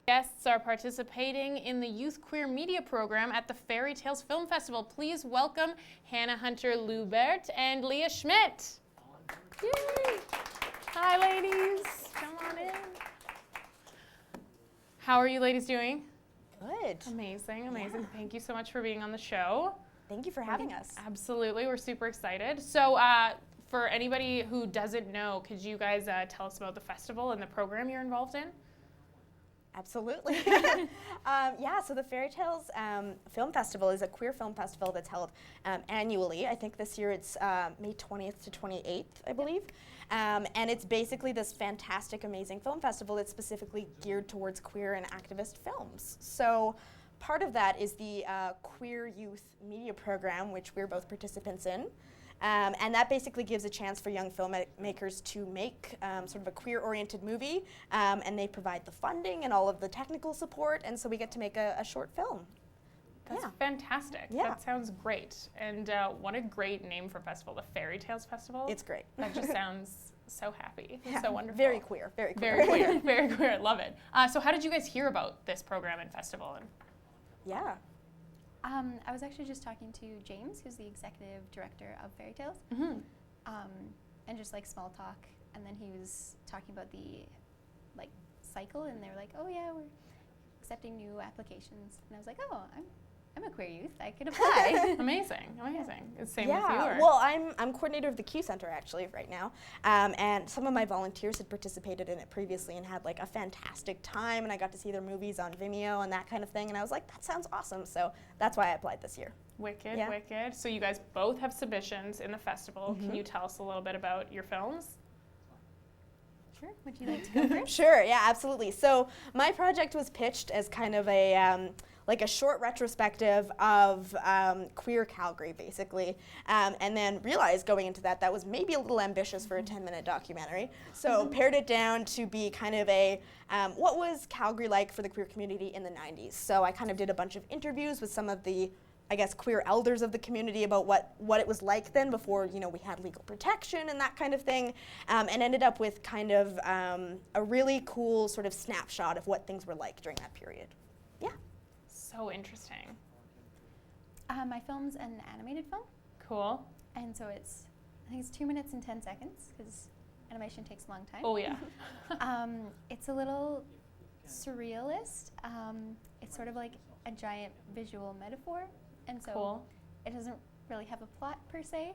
Guests are participating in the Youth Queer Media Program at the Fairy Tales Film Festival. Please welcome Hannah Hunter-Loubert and Leah Schmidt. Yay. Hi, ladies. Come on in. How are you ladies doing? Good. Amazing, amazing. Yeah. Thank you so much for being on the show. Thank you for having us. Absolutely. We're super excited. So for anybody who doesn't know, could you guys tell us about the festival and the program you're involved in? Absolutely. Yeah, so the Fairy Tales Film Festival is a queer film festival that's held annually. I think this year it's May 20th to 28th, I believe. And it's basically this fantastic, amazing film festival that's specifically geared towards queer and activist films. So part of that is the Queer Youth Media Program, which we're both participants in. And that basically gives a chance for young filmmakers to make sort of a queer-oriented movie, and they provide the funding and all of the technical support, and so we get to make a short film. That's fantastic. Yeah. That sounds great. And what a great name for a festival, the Fairy Tales Festival. It's great. That just sounds so happy. Yeah. So wonderful. Very queer, very queer. Very queer, very queer. Love it. So how did you guys hear about this program and festival? Yeah. I was actually just talking to James, who's the executive director of Fairy Tales, and just like small talk. And then he was talking about the like cycle, and they were like, "Oh yeah, we're accepting new applications." And I was like, "Oh, I'm a queer youth. I could apply." Amazing, amazing. It's same yeah. with you. Or? Well, I'm coordinator of the Q Center actually right now, and some of my volunteers had participated in it previously and had like a fantastic time, and I got to see their movies on Vimeo and that kind of thing, and I was like, that sounds awesome. So that's why I applied this year. Wicked, yeah. Wicked. So you guys both have submissions in the festival. Can you tell us a little bit about your films? Sure. Would you like to go first? Sure. Yeah, absolutely. So my project was pitched as kind of a like a short retrospective of queer Calgary, basically, and then realized going into that was maybe a little ambitious for a 10-minute documentary. So pared it down to be kind of a, what was Calgary like for the queer community in the 90s? So I kind of did a bunch of interviews with some of the, I guess, queer elders of the community about what it was like then before, you know, we had legal protection and that kind of thing, and ended up with kind of a really cool sort of snapshot of what things were like during that period. Yeah. So interesting. My film's an animated film. Cool. And so I think it's 2 minutes and 10 seconds, because animation takes a long time. Oh yeah. It's a little surrealist. It's sort of like a giant visual metaphor, and so it doesn't really have a plot per se.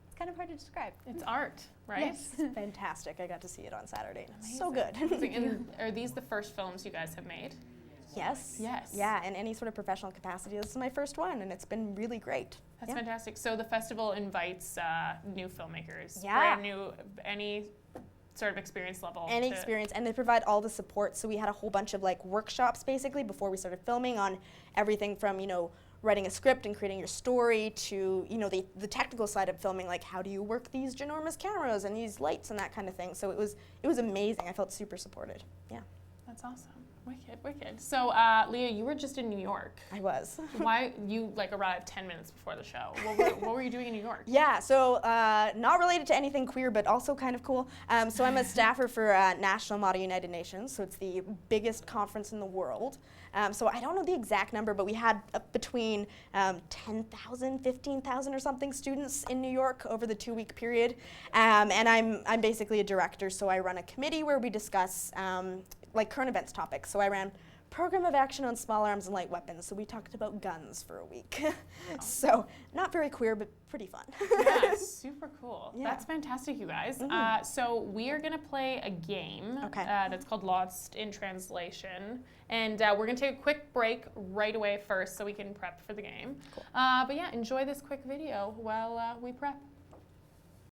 It's kind of hard to describe. It's art, right? Yes. It's fantastic. I got to see it on Saturday. Amazing. So good. And are these the first films you guys have made? Yes. Yes. Yeah, in any sort of professional capacity. This is my first one, and it's been really great. That's fantastic. So the festival invites new filmmakers, yeah. brand new, any sort of experience level. Any experience, and they provide all the support. So we had a whole bunch of like workshops basically before we started filming on everything from, you know, writing a script and creating your story to, you know, the technical side of filming, like how do you work these ginormous cameras and these lights and that kind of thing. So it was amazing. I felt super supported. Yeah. That's awesome. Wicked, wicked. So, Leah, you were just in New York. I was. Why you like arrived 10 minutes before the show? What were you doing in New York? Yeah, so not related to anything queer, but also kind of cool. So I'm a staffer for National Motto United Nations, so it's the biggest conference in the world. So I don't know the exact number, but we had between 10,000, 15,000 or something students in New York over the 2-week period. And I'm basically a director, so I run a committee where we discuss like current events topics. So I ran Program of Action on Small Arms and Light Weapons. So we talked about guns for a week. So not very queer, but pretty fun. Yeah, super cool. Yeah. That's fantastic, you guys. So we are gonna play a game that's called Lost in Translation. And we're gonna take a quick break right away first so we can prep for the game. Cool. But yeah, enjoy this quick video while we prep.